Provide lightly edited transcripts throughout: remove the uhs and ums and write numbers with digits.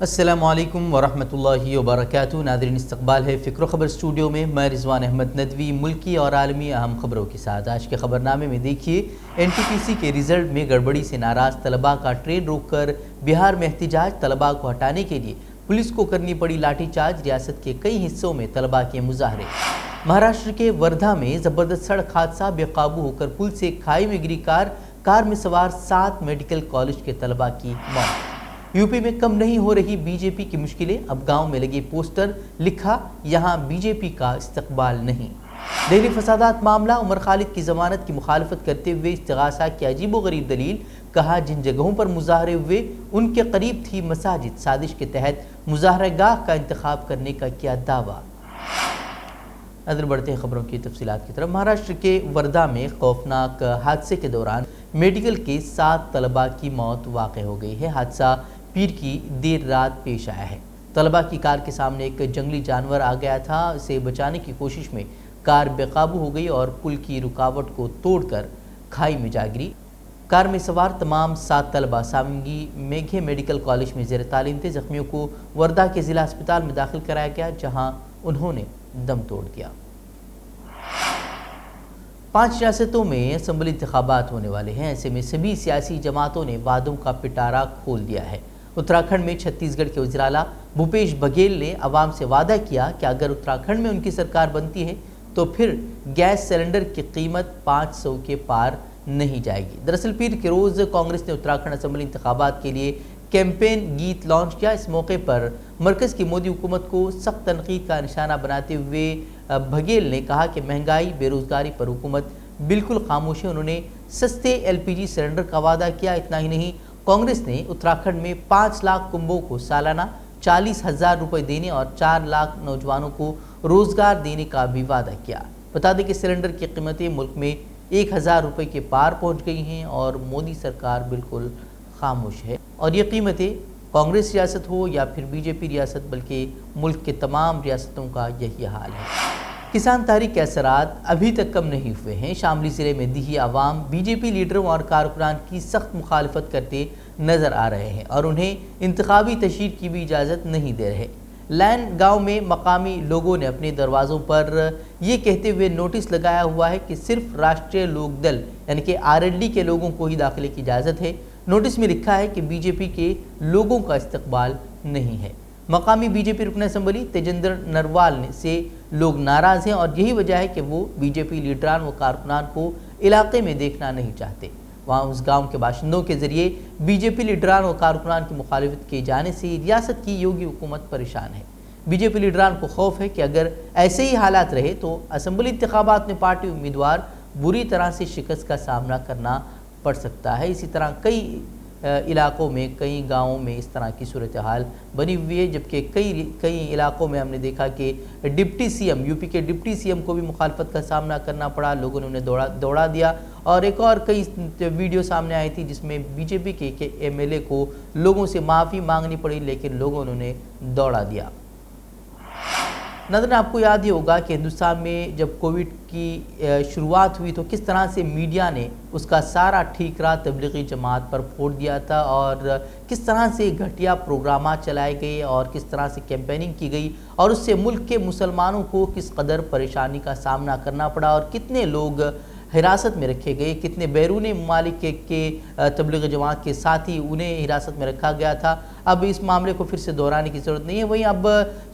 السلام علیکم ورحمۃ اللہ وبرکاتہ۔ ناظرین، استقبال ہے فکر و خبر اسٹوڈیو میں۔ میں رضوان احمد ندوی ملکی اور عالمی اہم خبروں کے ساتھ۔ آج کے خبرنامے میں دیکھیے، NTPC کے رزلٹ میں گڑبڑی سے ناراض طلباء کا ٹرین روک کر بہار میں احتجاج۔ طلباء کو ہٹانے کے لیے پولیس کو کرنی پڑی لاٹھی چارج۔ ریاست کے کئی حصوں میں طلباء کے مظاہرے۔ مہاراشٹر کے وردھا میں زبردست سڑک حادثہ، بے قابو ہو کر پل سے کھائی میں گری کار میں سوار 7 میڈیکل کالج کے طلباء کی موت۔ یو پی میں کم نہیں ہو رہی بی جے پی کی مشکلیں، اب گاؤں میں لگے پوسٹر، لکھا یہاں بی جے پی کا استقبال نہیں۔ دہلی فسادات معاملہ، عمر خالد کی ضمانت کی مخالفت کرتے ہوئے استغاثہ کی عجیب و غریب دلیل، کہا جن جگہوں پر مظاہرے ہوئے ان کے قریب تھی مساجد، سازش کے تحت مظاہرہ گاہ کا انتخاب کرنے کا کیا دعویٰ۔ نظر بڑھتے ہیں خبروں کی تفصیلات کی طرف۔ مہاراشٹر کے وردھا میں خوفناک حادثے کے دوران میڈیکل کے 7 طلباء کی موت واقع ہو گئی ہے۔ حادثہ پیر کی دیر رات پیش آیا ہے۔ طلباء کی کار کے سامنے ایک جنگلی جانور آ گیا تھا۔ اسے بچانے کی کوشش میں کار بے قابو ہو گئی اور پل کی رکاوٹ کو توڑ کر کھائی میں جا گری۔ کار میں سوار تمام 7 طلباء سامنگی میگھے میڈیکل کالج میں زیر تعلیم تھے۔ زخمیوں کو وردھا کے ضلع اسپتال میں داخل کرایا گیا، جہاں انہوں نے دم توڑ دیا۔ 5 ریاستوں میں اسمبلی انتخابات ہونے والے ہیں، ایسے میں سبھی سیاسی جماعتوں نے وعدوں کا پٹارا کھول دیا ہے۔ اتراکھنڈ میں چھتیس گڑھ کے وزیر اعلیٰ بھوپیش بگھیل نے عوام سے وعدہ کیا کہ اگر اتراکھنڈ میں ان کی سرکار بنتی ہے تو پھر گیس سلنڈر کی قیمت 500 کے پار نہیں جائے گی۔ دراصل پیر کے روز کانگریس نے اتراکھنڈ اسمبلی انتخابات کے لیے کیمپین گیت لانچ کیا۔ اس موقع پر مرکز کی مودی حکومت کو سخت تنقید کا نشانہ بناتے ہوئے بگھیل نے کہا کہ مہنگائی، بے روزگاری پر حکومت بالکل خاموش ہے۔ انہوں نے سستے LPG سلنڈر کا وعدہ کیا۔ اتنا ہی نہیں، کانگریس نے اتراکھنڈ میں 5 لاکھ کنبوں کو سالانہ 40,000 روپے دینے اور 4 لاکھ نوجوانوں کو روزگار دینے کا بھی وعدہ کیا۔ بتا دیں کہ سلنڈر کی قیمتیں ملک میں 1,000 روپے کے پار پہنچ گئی ہیں اور مودی سرکار بالکل خاموش ہے، اور یہ قیمتیں کانگریس ریاست ہو یا پھر BJP ریاست، بلکہ ملک کے تمام ریاستوں کا یہی حال ہے۔ کسان تحریک کے اثرات ابھی تک کم نہیں ہوئے ہیں۔ شاملی ضلع میں دیہی عوام BJP لیڈروں اور کارکنان کی سخت مخالفت کرتے نظر آ رہے ہیں اور انہیں انتخابی تشہیر کی بھی اجازت نہیں دے رہے۔ لین گاؤں میں مقامی لوگوں نے اپنے دروازوں پر یہ کہتے ہوئے نوٹس لگایا ہوا ہے کہ صرف راشٹریہ لوک دل یعنی کہ RLD کے لوگوں کو ہی داخلے کی اجازت ہے۔ نوٹس میں لکھا ہے کہ BJP کے لوگوں کا استقبال نہیں ہے۔ مقامی BJP رکن اسمبلی تیجندر نروال سے لوگ ناراض ہیں اور یہی وجہ ہے کہ وہ BJP لیڈران و کارکنان کو علاقے میں دیکھنا نہیں چاہتے۔ وہاں اس گاؤں کے باشندوں کے ذریعے BJP لیڈران و کارکنان کی مخالفت کیے جانے سے ریاست کی یوگی حکومت پریشان ہے۔ BJP لیڈران کو خوف ہے کہ اگر ایسے ہی حالات رہے تو اسمبلی انتخابات میں پارٹی امیدوار بری طرح سے شکست کا سامنا کرنا پڑ سکتا ہے۔ اسی طرح کئی علاقوں میں، کئی گاؤں میں اس طرح کی صورتحال بنی ہوئی ہے، جبکہ کئی علاقوں میں ہم نے دیکھا کہ ڈپٹی CM UP کے ڈپٹی CM کو بھی مخالفت کا سامنا کرنا پڑا، لوگوں نے انہیں دوڑا دیا، اور ایک اور کئی ویڈیو سامنے آئی تھی جس میں BJP کے MLA کو لوگوں سے معافی مانگنی پڑی، لیکن لوگوں نے انہیں دوڑا دیا۔ ناظرین، آپ کو یاد ہی ہوگا کہ ہندوستان میں جب کووڈ کی شروعات ہوئی تو کس طرح سے میڈیا نے اس کا سارا ٹھیکرا تبلیغی جماعت پر پھوڑ دیا تھا، اور کس طرح سے گھٹیا پروگرامات چلائے گئے اور کس طرح سے کیمپیننگ کی گئی، اور اس سے ملک کے مسلمانوں کو کس قدر پریشانی کا سامنا کرنا پڑا، اور کتنے لوگ حراست میں رکھے گئے، کتنے بیرون ممالک کے تبلیغ جماعت کے ساتھی انہیں حراست میں رکھا گیا تھا۔ اب اس معاملے کو پھر سے دہرانے کی ضرورت نہیں ہے۔ وہیں اب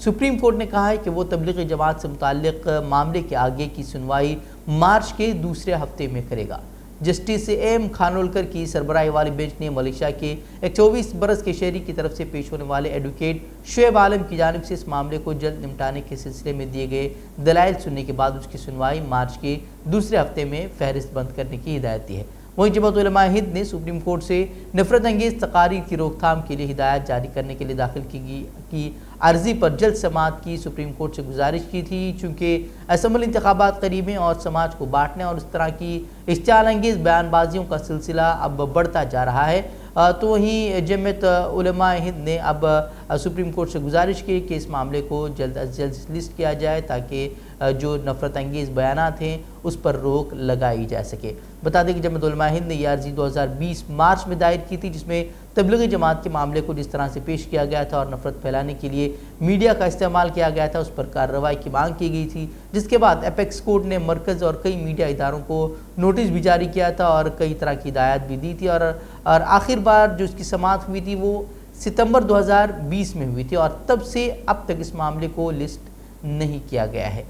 سپریم کورٹ نے کہا ہے کہ وہ تبلیغی جماعت سے متعلق معاملے کے آگے کی سنوائی مارچ کے دوسرے ہفتے میں کرے گا۔ جسٹس AM خانولکر کی سربراہی والی بینچ نے ملیشیا کے ایک 24 برس کے شہری کی طرف سے پیش ہونے والے ایڈوکیٹ شعیب عالم کی جانب سے اس معاملے کو جلد نمٹانے کے سلسلے میں دیے گئے دلائل سننے کے بعد اس کی سنوائی مارچ کے دوسرے ہفتے میں فہرست بند کرنے کی ہدایت دی ہے۔ وہیں جماعت علماء ہند نے سپریم کورٹ سے نفرت انگیز تقاریر کی روک تھام کے لیے ہدایت جاری کرنے کے لیے داخل کی عرضی پر جلد سماعت کی سپریم کورٹ سے گزارش کی تھی، چونکہ اسمبلی انتخابات قریب ہیں اور سماج کو بانٹنے اور اس طرح کی اشتعال انگیز بیان بازیوں کا سلسلہ اب بڑھتا جا رہا ہے۔ تو وہیں جمعیت علماء ہند نے اب سپریم کورٹ سے گزارش کی کہ اس معاملے کو جلد از جلد لسٹ کیا جائے تاکہ جو نفرت انگیز بیانات ہیں اس پر روک لگائی جا سکے۔ بتا دیں کہ جمعیت علماء ہند نے یہ عرضی 2020 مارچ میں دائر کی تھی، جس میں تبلیغی جماعت کے معاملے کو جس طرح سے پیش کیا گیا تھا اور نفرت پھیلانے کے لیے میڈیا کا استعمال کیا گیا تھا، اس پر کارروائی کی مانگ کی گئی تھی، جس کے بعد ایپیکس کورٹ نے مرکز اور کئی میڈیا اداروں کو نوٹس بھی جاری کیا تھا اور کئی طرح کی ہدایات بھی دی تھی، اور آخر بار جو اس کی سماعت ہوئی تھی وہ ستمبر 2020 میں ہوئی تھی، اور تب سے اب تک اس معاملے کو لسٹ نہیں کیا گیا ہے۔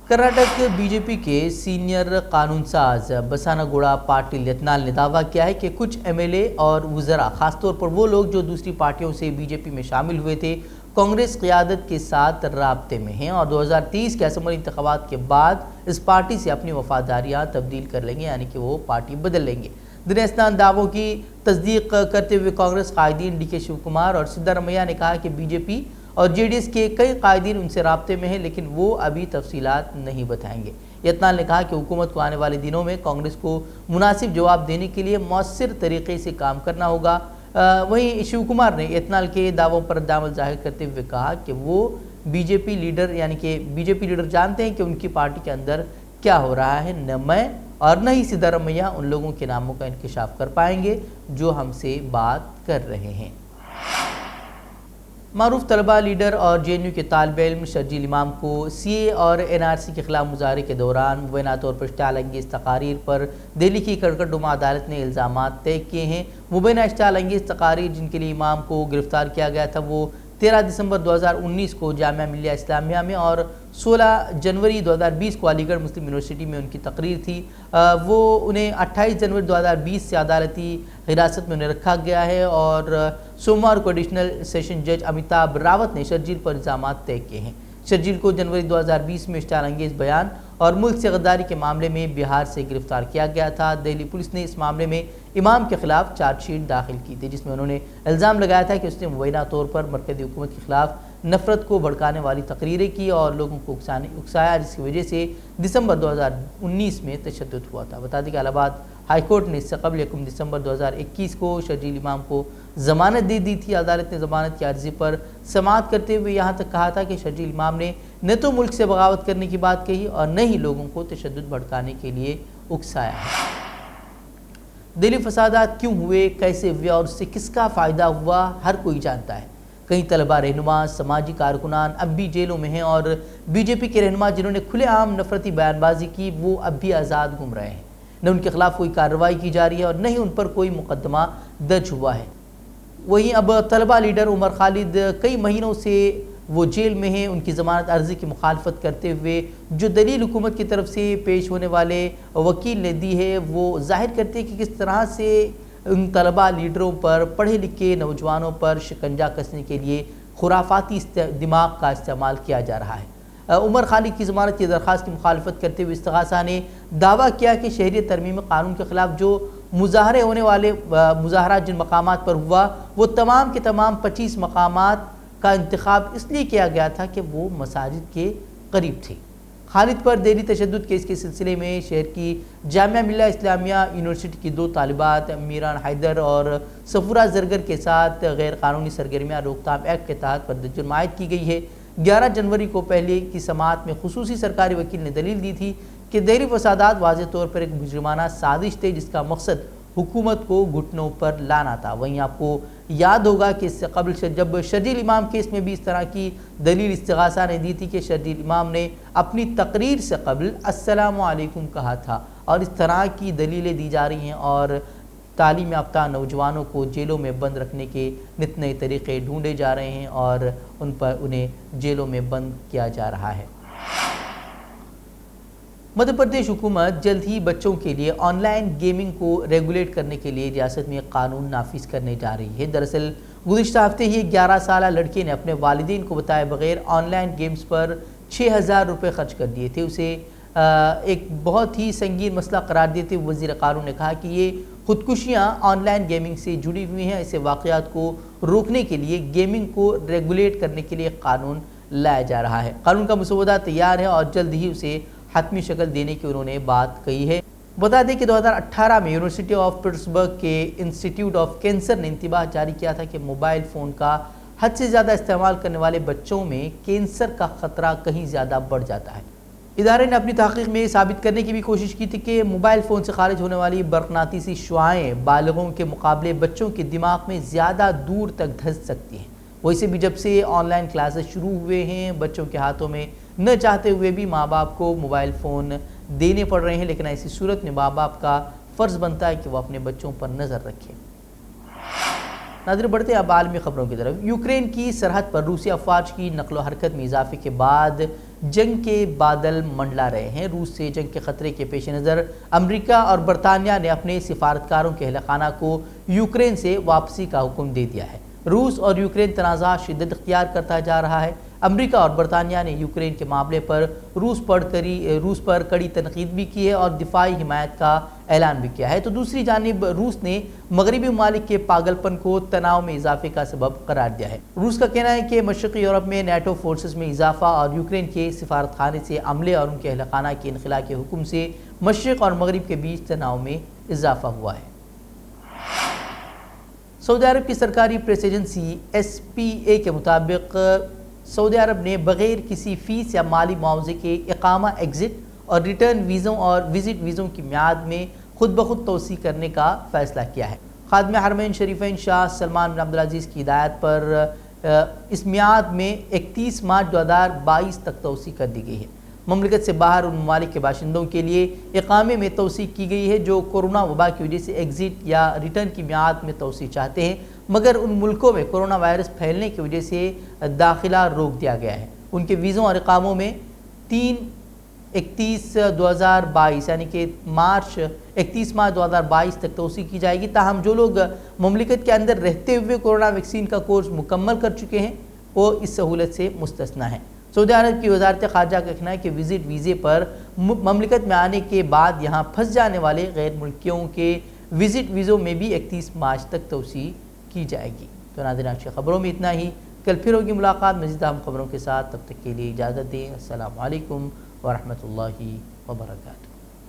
کرناٹک بی جے پی کے سینئر قانون ساز بسانا گوڑا پاٹل یتنال نے دعویٰ کیا ہے کہ کچھ ایم ایل اے اور وزراء، خاص طور پر وہ لوگ جو دوسری پارٹیوں سے بی جے پی میں شامل ہوئے تھے، کانگریس قیادت کے ساتھ رابطے میں ہیں اور 2023 کے اسمبلی انتخابات کے بعد اس پارٹی سے اپنی وفاداریاں تبدیل کر لیں گے، یعنی کہ وہ پارٹی بدل لیں گے۔ دنیستان دعووں کی تصدیق کرتے ہوئے کانگریس قائدین ڈی کے شیو کمار اور سدھارمیہ نے کہا کہ بی جے پی اور جے ڈی ایس کے کئی قائدین ان سے رابطے میں ہیں، لیکن وہ ابھی تفصیلات نہیں بتائیں گے۔ یتنال نے کہا کہ حکومت کو آنے والے دنوں میں کانگریس کو مناسب جواب دینے کے لیے مؤثر طریقے سے کام کرنا ہوگا۔ وہیں شیو کمار نے یتنال کے دعووں پر رد عمل ظاہر کرتے ہوئے کہا کہ وہ بی جے پی لیڈر جانتے ہیں کہ ان کی پارٹی کے اندر کیا ہو رہا ہے، نہ میں اور نہ ہی سدھارمیہ ان لوگوں کے ناموں کا انکشاف کر پائیں گے جو ہم سے بات کر رہے ہیں۔ معروف طلبہ لیڈر اور جے این یو کے طالب علم شرجیل امام کو سی اے اور این آر سی کے خلاف مظاہرے کے دوران مبینہ طور پر اشتعال انگیز تقاریر پر دہلی کی کڑکڑ عدالت نے الزامات طے کیے ہیں۔ مبینہ اشتعال انگیز تقاریر جن کے لیے امام کو گرفتار کیا گیا تھا وہ 13 دسمبر 2019 کو جامعہ ملیہ اسلامیہ میں اور 16 جنوری 2020 کو علی گڑھ مسلم یونیورسٹی میں ان کی تقریر تھی۔ وہ انہیں 28 جنوری 2020 سے عدالتی حراست میں انہیں رکھا گیا ہے اور سوموار کو ایڈیشنل سیشن جج امیتابھ راوت نے شرجیل پر الزامات طے کیے ہیں۔ شرجیل کو جنوری 2020 میں اشتعال انگیز بیان اور ملک سے غداری کے معاملے میں بہار سے گرفتار کیا گیا تھا۔ دہلی پولیس نے اس معاملے میں امام کے خلاف چارج شیٹ داخل کی تھی، جس میں انہوں نے الزام لگایا تھا کہ اس نے مبینہ طور پر مرکزی حکومت کے خلاف نفرت کو بھڑکانے والی تقریریں کی اور لوگوں کو اکسایا، جس کی وجہ سے دسمبر 2019 میں تشدد ہوا تھا۔ بتا دیں کہ الہ آباد ہائی کورٹ نے اس سے قبل 1 دسمبر 2021 کو شرجیل امام کو ضمانت دے دی تھی۔ عدالت نے ضمانت کی عرضی پر سماعت کرتے ہوئے یہاں تک کہا تھا کہ شرجیل امام نے نہ تو ملک سے بغاوت کرنے کی بات کہی اور نہ ہی لوگوں کو تشدد بھڑکانے کے لیے اکسایا ہے۔ دہلی فسادات کیوں ہوئے، کیسے ہوئے اور اس سے کس کا فائدہ ہوا، ہر کوئی جانتا ہے۔ کئی طلبہ رہنما، سماجی کارکنان اب بھی جیلوں میں ہیں اور بی جے پی کے رہنما جنہوں نے کھلے عام نفرتی بیان بازی کی وہ اب بھی آزاد گھوم رہے ہیں۔ نہ ان کے خلاف کوئی کارروائی کی جا رہی ہے اور نہ ہی ان پر کوئی مقدمہ درج ہوا ہے۔ وہیں اب طلبہ لیڈر عمر خالد کئی مہینوں سے وہ جیل میں ہیں۔ ان کی ضمانت عرضی کی مخالفت کرتے ہوئے جو دلیل حکومت کی طرف سے پیش ہونے والے وکیل نے دی ہے وہ ظاہر کرتے ہیں کہ کس طرح سے ان طلبہ لیڈروں پر، پڑھے لکھے نوجوانوں پر شکنجہ کسنے کے لیے خرافاتی دماغ کا استعمال کیا جا رہا ہے۔ عمر خالد کی ضمانت کی درخواست کی مخالفت کرتے ہوئے استغاثہ نے دعویٰ کیا کہ شہریت ترمیم قانون کے خلاف جو مظاہرے ہونے والے مظاہرات جن مقامات پر ہوا وہ تمام کے تمام 25 مقامات کا انتخاب اس لیے کیا گیا تھا کہ وہ مساجد کے قریب تھے۔ خالد پر دہلی تشدد کیس کے سلسلے میں شہر کی جامعہ ملیہ اسلامیہ یونیورسٹی کی 2 طالبات میران حیدر اور سفورہ زرگر کے ساتھ غیر قانونی سرگرمیاں روک تھام ایکٹ کے تحت مقدمہ جرم عائد کی گئی ہے۔ 11 جنوری کو پہلے کی سماعت میں خصوصی سرکاری وکیل نے دلیل دی تھی کہ دہلی فسادات واضح طور پر ایک مجرمانہ سازش تھے جس کا مقصد حکومت کو گھٹنوں پر لانا تھا۔ وہیں آپ کو یاد ہوگا کہ اس سے قبل جب شرجیل امام کیس میں بھی اس طرح کی دلیل استغاثہ نے دی تھی کہ شرجیل امام نے اپنی تقریر سے قبل السلام علیکم کہا تھا، اور اس طرح کی دلیلیں دی جا رہی ہیں اور تعلیم یافتہ نوجوانوں کو جیلوں میں بند رکھنے کے نت نئے طریقے ڈھونڈے جا رہے ہیں اور انہیں جیلوں میں بند کیا جا رہا ہے۔ مدھیہ پردیش حکومت جلد ہی بچوں کے لیے آن لائن گیمنگ کو ریگولیٹ کرنے کے لیے ریاست میں قانون نافذ کرنے جا رہی ہے۔ دراصل گزشتہ ہفتے ہی ایک 11 سالہ لڑکے نے اپنے والدین کو بتائے بغیر آن لائن گیمز پر 6000 روپے خرچ کر دیے تھے۔ اسے ایک بہت ہی سنگین مسئلہ قرار دیتے ہوئے وزیر قانون نے کہا کہ یہ خودکشیاں آن لائن گیمنگ سے جڑی ہوئی ہیں۔ ایسے واقعات کو روکنے کے لیے گیمنگ کو ریگولیٹ کرنے کے لیے قانون لایا جا رہا ہے۔ قانون کا مسودہ تیار ہے اور جلد ہی اسے حتمی شکل دینے کی انہوں نے بات کہی ہے۔ بتا دیں کہ 2018 میں یونیورسٹی آف پٹسبرگ کے انسٹیٹیوٹ آف کینسر نے انتباہ جاری کیا تھا کہ موبائل فون کا حد سے زیادہ استعمال کرنے والے بچوں میں کینسر کا خطرہ کہیں زیادہ بڑھ جاتا ہے۔ ادارے نے اپنی تحقیق میں ثابت کرنے کی بھی کوشش کی تھی کہ موبائل فون سے خارج ہونے والی برقناطیسی شعاعیں بالغوں کے مقابلے بچوں کے دماغ میں زیادہ دور تک دھس سکتی ہیں۔ ویسے بھی جب سے آن لائن کلاسز شروع ہوئے ہیں، بچوں کے ہاتھوں میں نہ چاہتے ہوئے بھی ماں باپ کو موبائل فون دینے پڑ رہے ہیں، لیکن ایسی صورت میں ماں باپ کا فرض بنتا ہے کہ وہ اپنے بچوں پر نظر رکھیں۔ ناظرین، بڑھتے اب عالمی خبروں کی طرف۔ یوکرین کی سرحد پر روسی افواج کی نقل و حرکت میں اضافے کے بعد جنگ کے بادل منڈلا رہے ہیں۔ روس سے جنگ کے خطرے کے پیش نظر امریکہ اور برطانیہ نے اپنے سفارتکاروں کے اہل خانہ کو یوکرین سے واپسی کا حکم دے دیا ہے۔ روس اور یوکرین تنازع شدت اختیار کرتا جا رہا ہے۔ امریکہ اور برطانیہ نے یوکرین کے معاملے پر روس پر کڑی تنقید بھی کی ہے اور دفاعی حمایت کا اعلان بھی کیا ہے، تو دوسری جانب روس نے مغربی ممالک کے پاگل پن کو تناؤ میں اضافے کا سبب قرار دیا ہے۔ روس کا کہنا ہے کہ مشرقی یورپ میں نیٹو فورسز میں اضافہ اور یوکرین کے سفارت خانے سے عملے اور ان کے اہل خانہ کے انخلاء کے حکم سے مشرق اور مغرب کے بیچ تناؤ میں اضافہ ہوا ہے۔ سعودی عرب کی سرکاری پریس ایجنسی SPA کے مطابق سعودی عرب نے بغیر کسی فیس یا مالی معاوضے کے اقامہ، ایگزٹ اور ریٹرن ویزوں اور وزٹ ویزوں کی میعاد میں خود بخود توسیع کرنے کا فیصلہ کیا ہے۔ خادم حرمین شریفین شاہ سلمان بن عبدالعزیز کی ہدایت پر اس میعاد میں 31 مارچ 2022 تک توسیع کر دی گئی ہے۔ مملکت سے باہر ان ممالک کے باشندوں کے لیے اقامے میں توسیع کی گئی ہے جو کورونا وبا کی وجہ سے ایگزٹ یا ریٹرن کی میعاد میں توسیع چاہتے ہیں، مگر ان ملکوں میں کورونا وائرس پھیلنے کی وجہ سے داخلہ روک دیا گیا ہے۔ ان کے ویزوں اور اقاموں میں 31/31/2022 یعنی کہ 31 مارچ 2022 تک توسیع کی جائے گی، تاہم جو لوگ مملکت کے اندر رہتے ہوئے کورونا ویکسین کا کورس مکمل کر چکے ہیں وہ اس سہولت سے مستثنیٰ ہیں۔ سعودی عرب کی وزارت خارجہ کا کہنا ہے کہ وزٹ ویزے پر مملکت میں آنے کے بعد یہاں پھنس جانے والے غیر ملکیوں کے وزٹ ویزوں میں بھی 31 مارچ تک توسیع کی جائے گی۔ تو ناظرین، آج کی خبروں میں اتنا ہی۔ کل پھر ہوگی ملاقات مزید اہم خبروں کے ساتھ، تب تک کے لیے اجازت دیں۔ السلام علیکم ورحمۃ اللہ وبرکاتہ۔